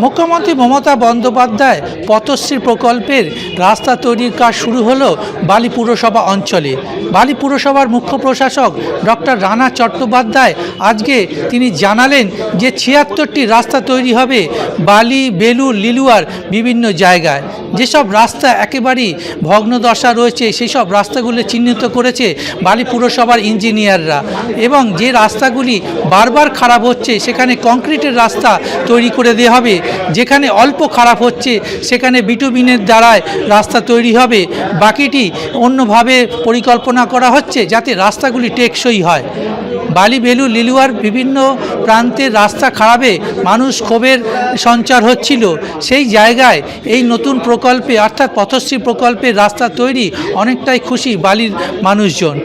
মুখ্যমন্ত্রী মমতা বন্দ্যোপাধ্যায় পথশ্রী প্রকল্পের রাস্তা তৈরির কাজ শুরু হলো বালি পুরসভা অঞ্চলে। বালি পুরসভার মুখ্য প্রশাসক ডক্টর রানা চট্টোপাধ্যায় আজকে তিনি জানালেন যে ৭৬টি রাস্তা তৈরি হবে বালি, বেলুর, লিলুয়ার বিভিন্ন জায়গায়। যেসব রাস্তা একেবারেই ভগ্নদশা রয়েছে সেই সব রাস্তাগুলি চিহ্নিত করেছে বালি পুরসভার ইঞ্জিনিয়াররা, এবং যে রাস্তাগুলি বারবার খারাপ হচ্ছে সেখানে কংক্রিটের রাস্তা তৈরি করে দেওয়া হবে। যেখানে অল্প খারাপ হচ্ছে সেখানে বিটুমিনের দ্বারায় রাস্তা তৈরি হবে। বাকিটি অন্যভাবে পরিকল্পনা করা হচ্ছে যাতে রাস্তাগুলি টেকসই হয়। বালি, বেলুর, লিলুয়ার বিভিন্ন প্রান্তের রাস্তা খারাপে মানুষ ক্ষোভের সঞ্চার হচ্ছিল। সেই জায়গায় এই নতুন প্রকল্পে অর্থাৎ পথশ্রী প্রকল্পের রাস্তা তৈরি অনেকটাই খুশি বালির মানুষজন।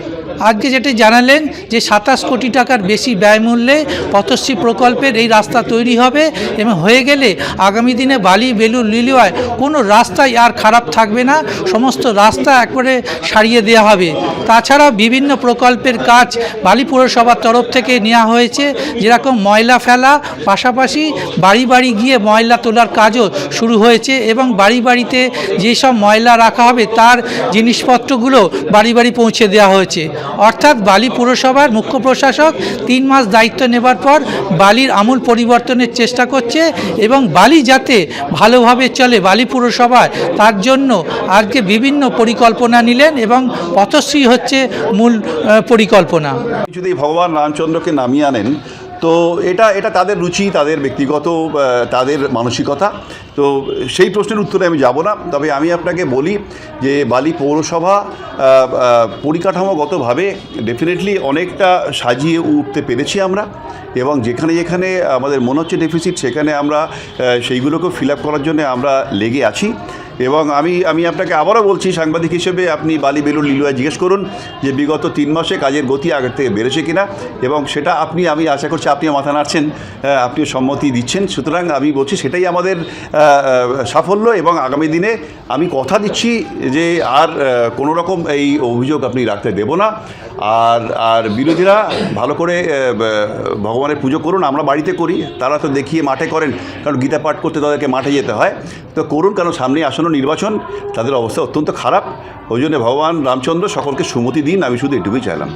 আজকে যেটি জানালেন যে ২৭ কোটি টাকার বেশি ব্যয়মূল্যে পথশ্রী প্রকল্পের এই রাস্তা তৈরি হবে এবং হয়ে গেলে আগামী দিনে বালি, বেলুর, লিলুয়ায় কোনো রাস্তাই আর খারাপ থাকবে না, সমস্ত রাস্তা একবারে সারিয়ে দেওয়া হবে। তাছাড়াও বিভিন্ন প্রকল্পের কাজ বালি পুরসভার তরফ থেকে নেওয়া হয়েছে, যেরকম ময়লা ফেলা, পাশাপাশি বাড়ি বাড়ি গিয়ে ময়লা তোলার কাজও শুরু হয়েছে এবং বাড়ি বাড়িতে যেসব ময়লা রাখা হবে তার জিনিসপত্রগুলো বাড়ি বাড়ি পৌঁছে দেওয়া হয়েছে। অর্থাৎ বালি পুরসভার মুখ্য প্রশাসক ৩ মাস দায়িত্ব নেবার পর বালির আমূল পরিবর্তনের চেষ্টা করছে এবং বালি যাতে ভালোভাবে চলে বালি পুরসভায় তার জন্য আজকে বিভিন্ন পরিকল্পনা নিলেন এবং পথশ্রী হচ্ছে মূল পরিকল্পনা। যদি ভগবান রামচন্দ্রকে নামিয়ে আনেন তো এটা তাদের রুচি, তাদের ব্যক্তিগত তাদের মানসিকতা। তো সেই প্রশ্নের উত্তরে আমি যাব না, তবে আমি আপনাকে বলি যে বালি পৌরসভা পরিকাঠামোগতভাবে ডেফিনেটলি অনেকটা সাজিয়ে উঠতে পেরেছি আমরা, এবং যেখানে যেখানে আমাদের মনে হচ্ছে ডেফিসিট সেখানে আমরা সেইগুলোকে ফিল আপ করার জন্য আমরা লেগে আছি। এবং আমি আপনাকে আবারও বলছি, সাংবাদিক হিসেবে আপনি বালি, বেলুর, লিলুয়ায় জিজ্ঞেস করুন যে বিগত ৩ মাসে কাজের গতি আগের থেকে বেড়েছে কিনা, এবং সেটা আমি আশা করছি আপনিও মাথা নাড়ছেন, আপনিও সম্মতি দিচ্ছেন। সুতরাং আমি বলছি সেটাই আমাদের সাফল্য, এবং আগামী দিনে আমি কথা দিচ্ছি যে আর কোনো রকম এই অভিযোগ আপনি রাখতে দেব না। আর বিরোধীরা ভালো করে ভগবানের পুজো করুন, আমরা বাড়িতে করি, তারা তো দেখিয়ে মাঠে করেন, কারণ গীতা পাঠ করতে তাদেরকে মাঠে যেতে হয়। তো করুন, কারণ সামনে আসন্ন নির্বাচন, তাদের অবস্থা অত্যন্ত খারাপ। ওই জন্য ভগবান রামচন্দ্র সকলকে সুমতি দিন, আমি শুধু এটুকুই চাইলাম।